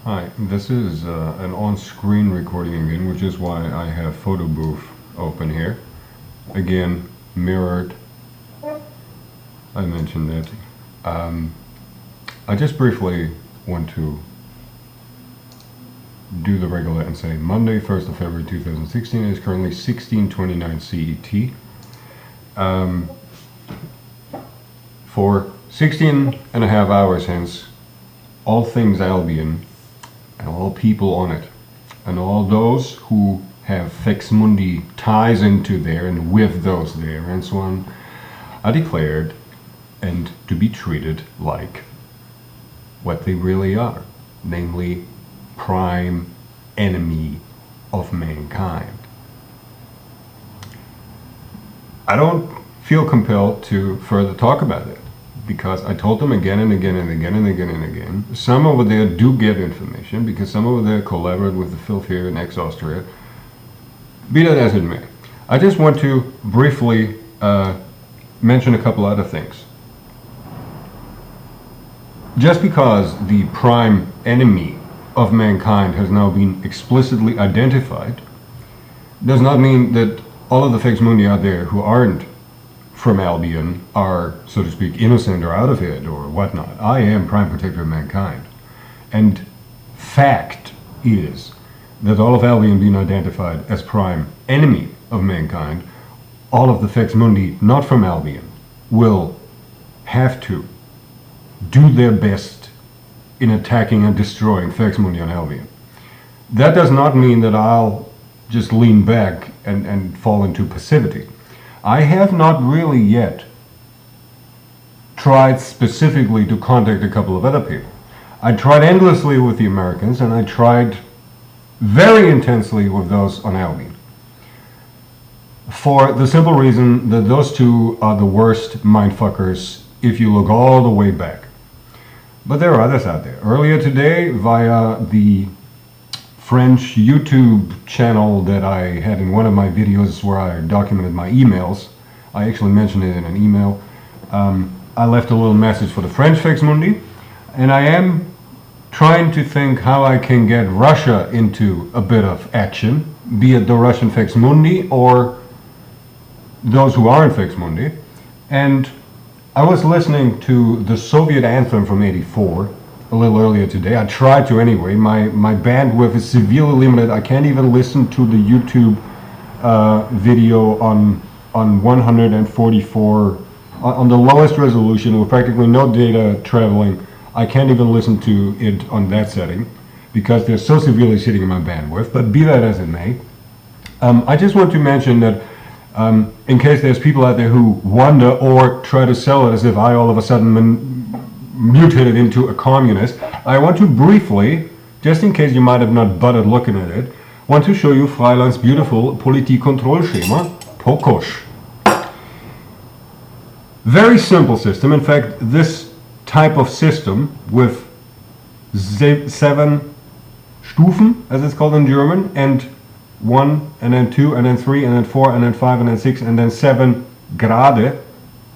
Hi, this is an on-screen recording again, which is why I have Photo Booth open here. Again, mirrored. I mentioned that. I just briefly want to do the regular and say Monday, 1st of February 2016 is currently 16:29 CET. For 16 and a half hours hence, all things Albion and all people on it, and all those who have Fex Mundi ties into there and with those there and so on, are declared and to be treated like what they really are, namely prime enemy of mankind. I don't feel compelled to further talk about it, because I told them again and again and again and again and again. Some over there do get information, because some over there collaborate with the filth here in ex-Austria. Be that as it may. I just want to briefly mention a couple other things. Just because the prime enemy of mankind has now been explicitly identified, does not mean that all of the Fex Mundi out there who aren't from Albion are, so to speak, innocent or out of it or whatnot. I am prime protector of mankind. And fact is that all of Albion being identified as prime enemy of mankind, all of the Fex Mundi not from Albion will have to do their best in attacking and destroying Fex Mundi on Albion. That does not mean that I'll just lean back and fall into passivity. I have not really yet tried specifically to contact a couple of other people. I tried endlessly with the Americans, and I tried very intensely with those on Albion, for the simple reason that those two are the worst mindfuckers if you look all the way back. But there are others out there. Earlier today, via the French YouTube channel that I had in one of my videos where I documented my emails, I actually mentioned it in an email, I left a little message for the French Fex Mundi, and I am trying to think how I can get Russia into a bit of action, be it the Russian Fex Mundi or those who aren't Fex Mundi. And I was listening to the Soviet anthem from '84 a little earlier today. I tried to anyway. My bandwidth is severely limited. I can't even listen to the YouTube video on 144 on the lowest resolution with practically no data traveling. I can't even listen to it on that setting because they're so severely sitting in my bandwidth. But be that as it may, I just want to mention that in case there's people out there who wonder or try to sell it as if I all of a sudden mutated into a communist, I want to briefly, just in case you might have not bothered looking at it, want to show you Freiland's beautiful Politikkontrollschema, PoKoSch. Very simple system. In fact, this type of system with 7 Stufen, as it's called in German, and 1 and then 2 and then 3 and then 4 and then 5 and then 6 and then 7 Grade,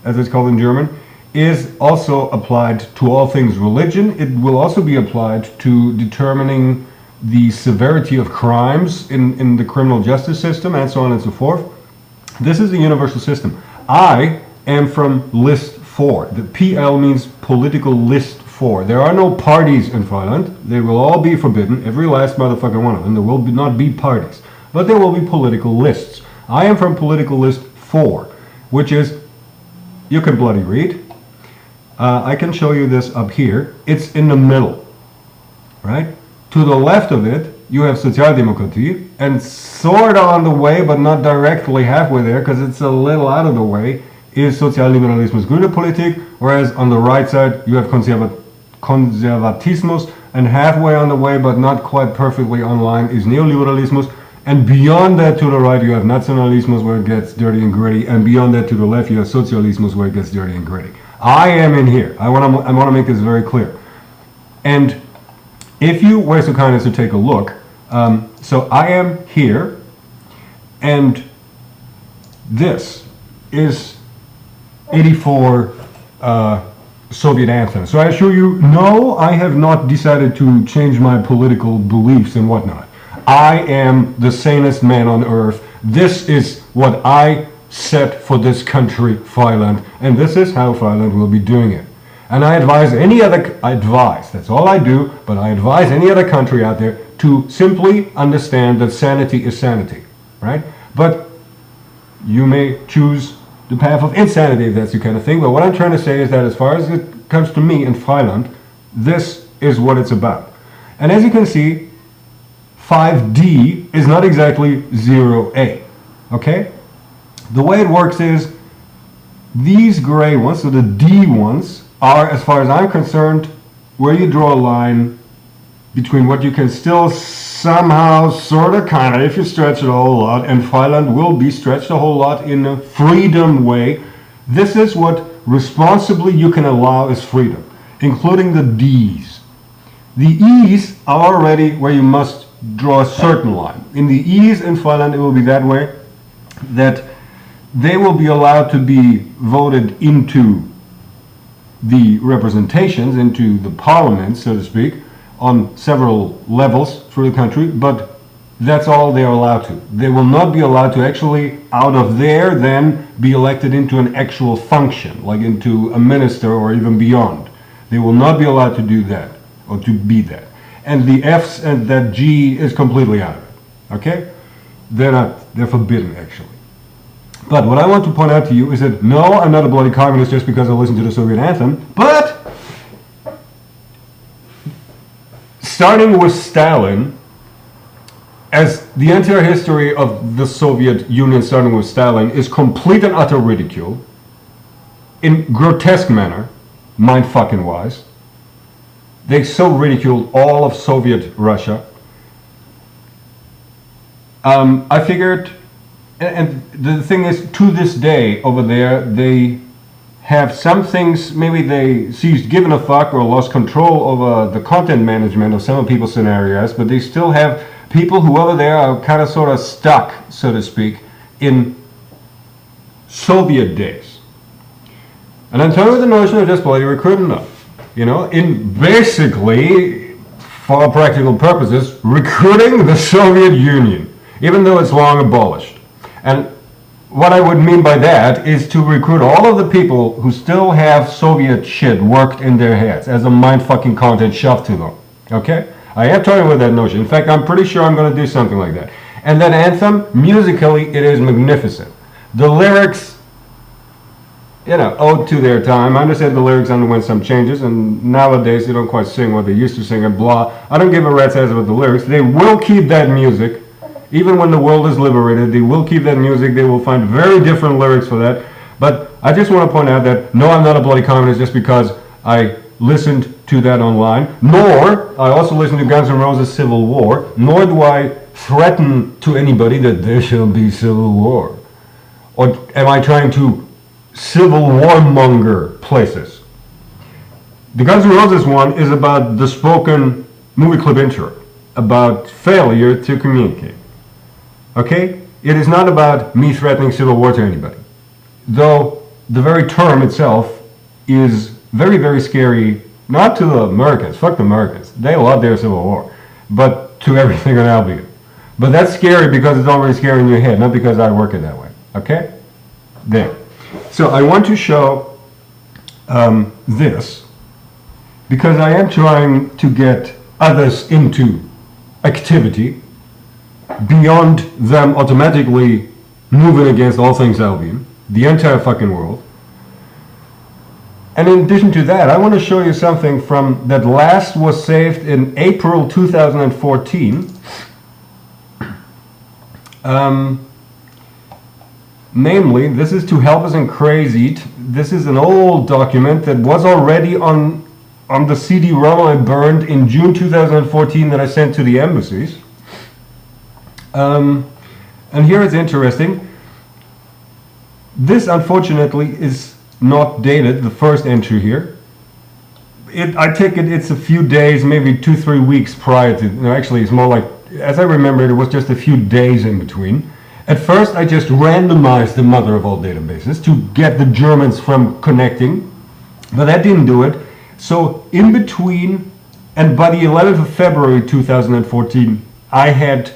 as it's called in German, is also applied to all things religion. It will also be applied to determining the severity of crimes in the criminal justice system and so on and so forth. This is the universal system. I am from list 4. The PL means political list 4. There are no parties in Freiland. They will all be forbidden, every last motherfucking one of them. There will not be parties, but there will be political lists. I am from political list 4, which is, you can bloody read. I can show you this up here. It's in the middle, right? To the left of it, you have Sozialdemokratie, and sort of on the way, but not directly halfway there, because it's a little out of the way, is Sozialliberalismus, Grüne Politik, whereas on the right side, you have Konservatismus, and halfway on the way, but not quite perfectly online, is Neoliberalismus, and beyond that to the right, you have Nationalismus, where it gets dirty and gritty, and beyond that to the left, you have Sozialismus, where it gets dirty and gritty. I am in here. I want to make this very clear. And if you were so kind as to take a look, so I am here, and this is 84 Soviet anthem. So I assure you, no, I have not decided to change my political beliefs and whatnot. I am the sanest man on earth. This is what I set for this country, Freiland, and this is how Freiland will be doing it. And I advise that's all I do, but I advise any other country out there to simply understand that sanity is sanity, right? But you may choose the path of insanity if that's your kind of thing, but what I'm trying to say is that as far as it comes to me in Freiland, this is what it's about. And as you can see, 5D is not exactly 0A, okay? The way it works is these gray ones, so the D ones, are, as far as I'm concerned, where you draw a line between what you can still somehow, sort of, kind of, if you stretch it a whole lot, and Freiland will be stretched a whole lot in a freedom way. This is what responsibly you can allow as freedom, including the D's. The E's are already where you must draw a certain line. In the E's in Freiland, it will be that way, that they will be allowed to be voted into the representations, into the parliament, so to speak, on several levels through the country, but that's all they are allowed to. They will not be allowed to actually, out of there, then be elected into an actual function, like into a minister or even beyond. They will not be allowed to do that, or to be that. And the F's and that G is completely out of it, okay? They're forbidden, actually. But what I want to point out to you is that, no, I'm not a bloody communist just because I listen to the Soviet anthem, but starting with Stalin, as the entire history of the Soviet Union starting with Stalin is complete and utter ridicule, in grotesque manner, mind-fucking-wise. They so ridiculed all of Soviet Russia. I figured, and the thing is, to this day over there, they have some things, maybe they ceased giving a fuck or lost control over the content management of some of people's scenarios, but they still have people who over there are kind of sort of stuck, so to speak, in Soviet days. And I'm talking about the notion of just bloody recruiting them. You know, in basically, for practical purposes, recruiting the Soviet Union, even though it's long abolished. And what I would mean by that is to recruit all of the people who still have Soviet shit worked in their heads as a mind-fucking content shoved to them. Okay? I am talking about that notion. In fact, I'm pretty sure I'm going to do something like that. And that anthem, musically, it is magnificent. The lyrics, you know, owed to their time. I understand the lyrics underwent some changes, and nowadays they don't quite sing what they used to sing and blah. I don't give a rat's ass about the lyrics. They will keep that music. Even when the world is liberated, they will keep that music. They will find very different lyrics for that. But I just want to point out that, no, I'm not a bloody communist just because I listened to that online, nor I also listened to Guns N' Roses' Civil War, nor do I threaten to anybody that there shall be civil war. Or am I trying to civil warmonger places? The Guns N' Roses one is about the spoken movie clip intro, about failure to communicate. Okay? It is not about me threatening civil war to anybody. Though the very term itself is very, very scary, not to the Americans, fuck the Americans, they love their civil war, but to everything on Albion. But that's scary because it's already scary in your head, not because I work it that way. Okay? There. So I want to show this because I am trying to get others into activity beyond them automatically moving against all things Albion, the entire fucking world. And in addition to that, I want to show you something from that last was saved in April 2014. Namely, this is To Help Us in Crazy. This is an old document that was already on the CD-ROM I burned in June 2014 that I sent to the embassies. And here it's interesting. This, unfortunately, is not dated, the first entry here. I take it it's a few days, maybe 2-3 weeks prior to, no, actually it's more like, as I remember it was just a few days in between. At first I just randomized the mother of all databases to get the Germans from connecting, But that didn't do it. So in between, and by the 11th of February 2014, I had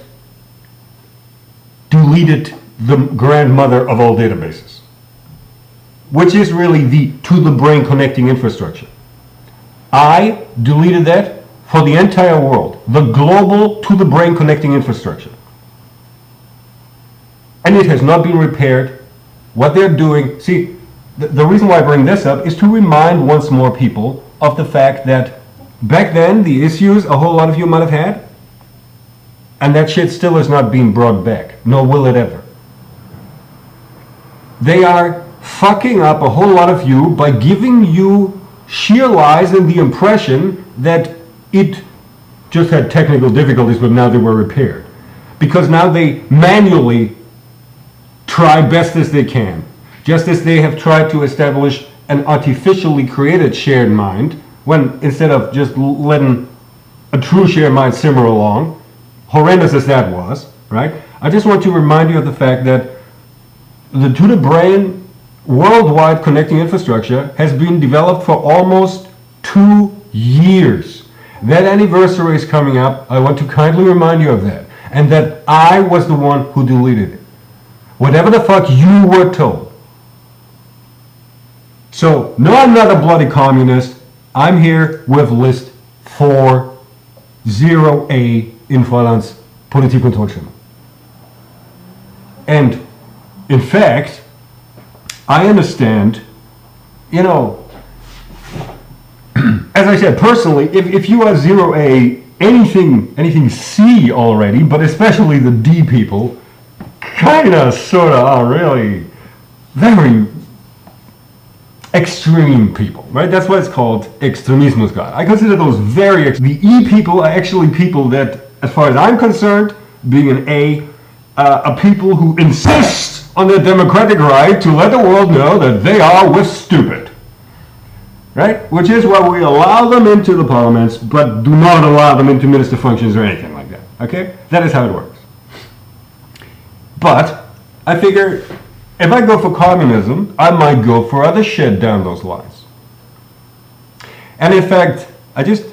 deleted the grandmother of all databases, which is really the to-the-brain connecting infrastructure. I deleted that for the entire world, the global to-the-brain connecting infrastructure. And it has not been repaired. What they're doing, see, the reason why I bring this up is to remind once more people of the fact that back then the issues a whole lot of you might have had, and that shit still is not being brought back, nor will it ever. They are fucking up a whole lot of you by giving you sheer lies and the impression that it just had technical difficulties, but now they were repaired. Because now they manually try best as they can. Just as they have tried to establish an artificially created shared mind, when instead of just letting a true shared mind simmer along, horrendous as that was, right? I just want to remind you of the fact that the to-the-brain worldwide connecting infrastructure has been developed for almost 2 years. That anniversary is coming up. I want to kindly remind you of that. And that I was the one who deleted it. Whatever the fuck you were told. So, no, I'm not a bloody communist. I'm here with list 4-0A in Freiland's Politik und Deutschland. And, in fact, I understand, you know, as I said, personally, if you are 0A, anything C already, but especially the D people, kinda, sorta are really very extreme people, right? That's why it's called extremismus. I consider those very the E people are actually people that, as far as I'm concerned, being an A, are people who insist on their democratic right to let the world know that they are with stupid, right? Which is why we allow them into the parliaments, but do not allow them into minister functions or anything like that. Okay, that is how it works. But I figure if I go for communism, I might go for other shit down those lines. And in fact, I just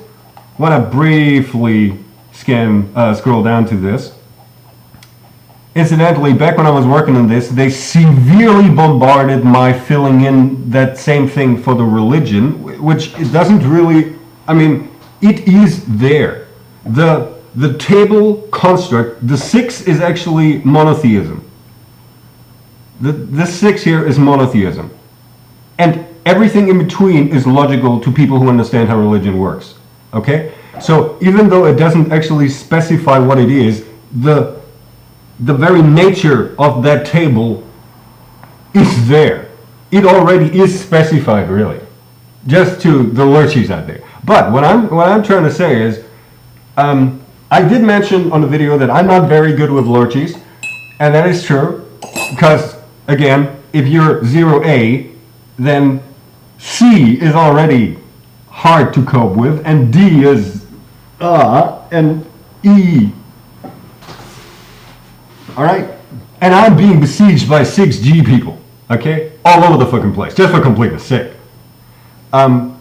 want to briefly scroll down to this. Incidentally, back when I was working on this, they severely bombarded my filling in that same thing for the religion, which it doesn't really, I mean, it is there. The table construct, the 6 is actually monotheism. The 6 here is monotheism. And everything in between is logical to people who understand how religion works. Okay? So even though it doesn't actually specify what it is, the very nature of that table is there. It already is specified, really. Just to the lurchies out there. But what I'm trying to say is, I did mention on the video that I'm not very good with lurchies, and that is true, because again, if you're 0A, then C is already hard to cope with, and D is and E. Alright? And I'm being besieged by 6G people, okay? All over the fucking place, just for completeness sake. But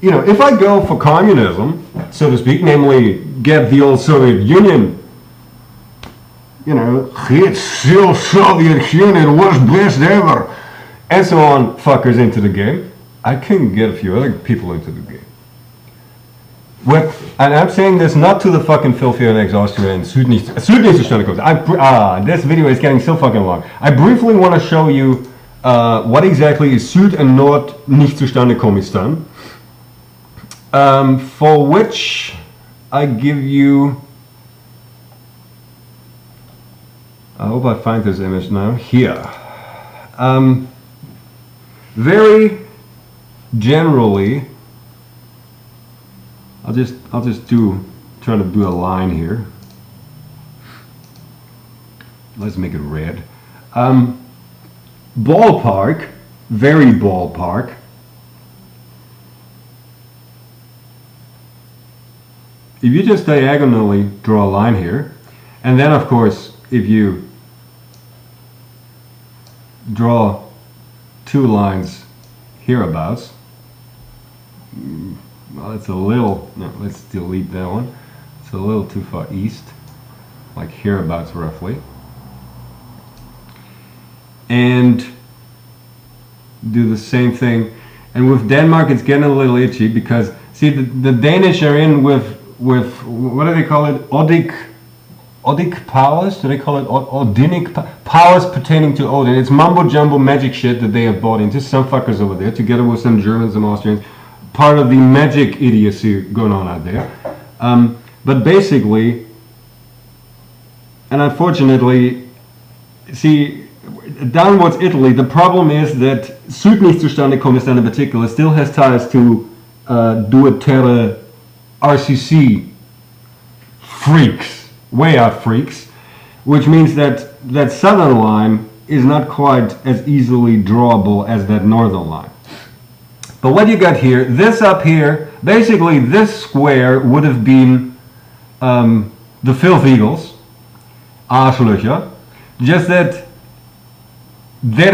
if I go for communism, so to speak, namely get the old Soviet Union, get still Soviet Union was best ever, and so on, fuckers into the game, I can get a few other people into the game. And I'm saying this not to the fucking filthy and exhausted and Nicht-Zustandekommistan. This video is getting so fucking long. I briefly want to show you what exactly is Süd- and Nicht-Zustandekommistan, for which I give you, I hope I find this image now, here. Very generally, I'll just try to do a line here. Let's make it red. Ballpark, very ballpark. If you just diagonally draw a line here, and then of course if you draw 2 lines hereabouts. Well, it's a little, no, let's delete that one. It's a little too far east, like hereabouts roughly. And do the same thing. And with Denmark, it's getting a little itchy because, see, the Danish are in with what do they call it? Odic powers? Do they call it Odinic powers pertaining to Odin? It's mumbo jumbo magic shit that they have bought into. Some fuckers over there, together with some Germans, some Austrians. Part of the magic idiocy going on out there. But basically, and unfortunately, see, downwards Italy, the problem is that Nicht-Zustandekommistan in particular still has ties to Due Terre RCC freaks, way out freaks, which means that that southern line is not quite as easily drawable as that northern line. But what you got here, this up here, basically this square would have been the filth eagles, Arschlöcher, just that they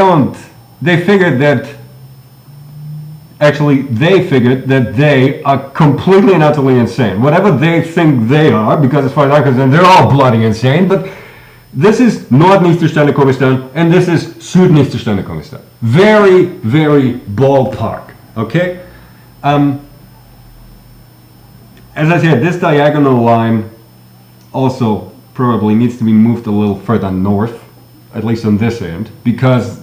figured that they are completely and utterly insane. Whatever they think they are, because as far as I'm concerned, they're all bloody insane, but this is Nord-Nicht-Zustandekommistan and this is Süd-Nicht-Zustandekommistan. Very, very ballpark, okay? As I said, this diagonal line also probably needs to be moved a little further north, at least on this end, because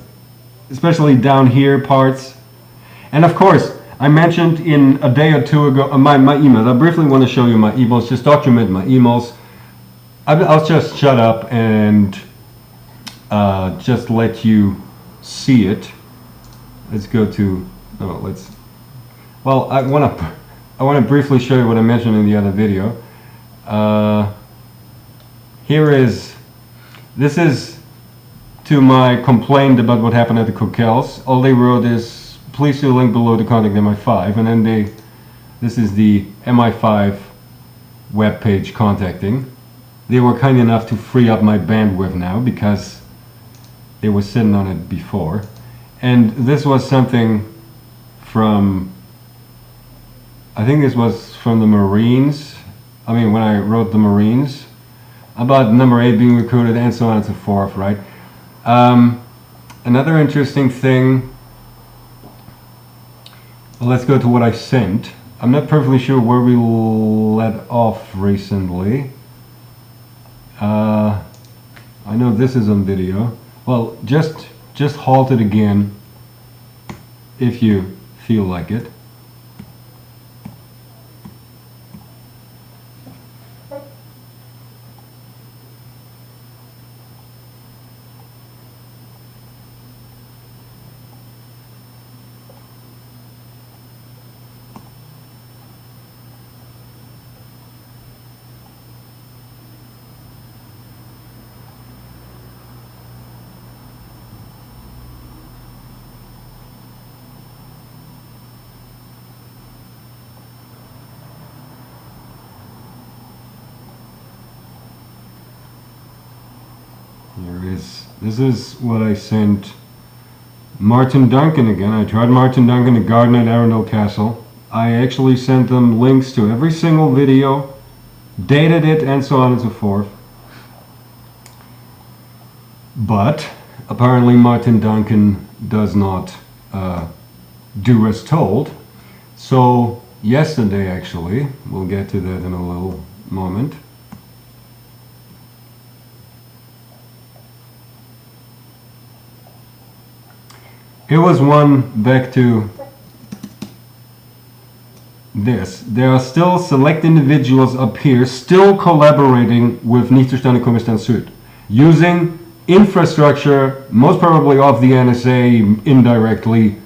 especially down here parts. And of course, I mentioned in a day or two ago my emails. I briefly want to show you my emails, just document my emails. I'll just shut up and just let you see it. Let's go to, well, I want to briefly show you what I mentioned in the other video. This is to my complaint about what happened at the Kokels. All they wrote is, please see the link below to contact MI5, and then this is the MI5 webpage contacting. They were kind enough to free up my bandwidth now because they were sitting on it before. And this was something from, I think this was from the Marines. I mean, when I wrote the Marines, about number 8 being recruited and so on and so forth, right? Another interesting thing, well, let's go to what I sent. I'm not perfectly sure where we let off recently. I know this is on video. Well, just halt it again if you feel like it. This is what I sent Martin Duncan again. I tried Martin Duncan, the garden at Arundel Castle. I actually sent them links to every single video, dated it, and so on and so forth. But apparently Martin Duncan does not do as told. So yesterday, actually, we'll get to that in a little moment. Here was one back to this. There are still select individuals up here still collaborating with Nicht-Zustandekommistan Süd, using infrastructure, most probably of the NSA indirectly,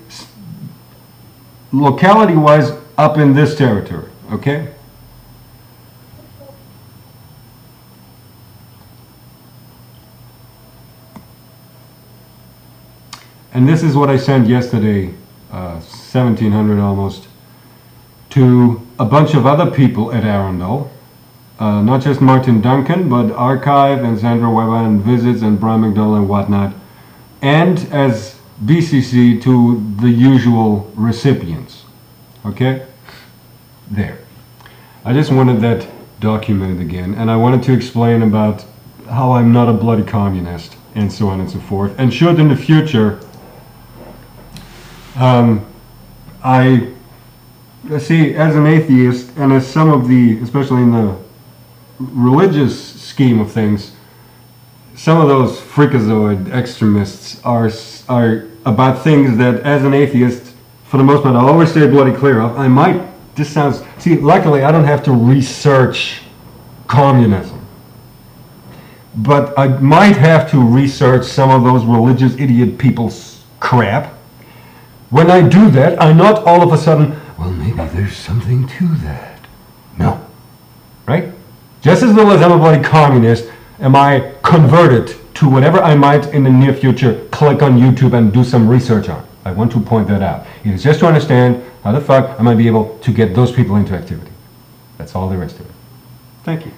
locality-wise up in this territory, okay? And this is what I sent yesterday, 1700 almost, to a bunch of other people at Arundel. Not just Martin Duncan, but Archive and Sandra Weber and Visits and Brian McDowell and whatnot. And as BCC to the usual recipients. Okay? There. I just wanted that documented again, and I wanted to explain about how I'm not a bloody communist, and so on and so forth. And should in the future, I see, as an atheist, and as some of the, especially in the religious scheme of things, some of those freakazoid extremists are about things that, as an atheist, for the most part, I'll always stay bloody clear of. I might, this sounds, see, luckily I don't have to research communism. But I might have to research some of those religious idiot people's crap. When I do that, I'm not all of a sudden, well, maybe there's something to that. No. Right? Just as little as I'm a bloody communist, am I converted to whatever I might in the near future click on YouTube and do some research on. I want to point that out. It is just to understand how the fuck I might be able to get those people into activity. That's all there is to it. Thank you.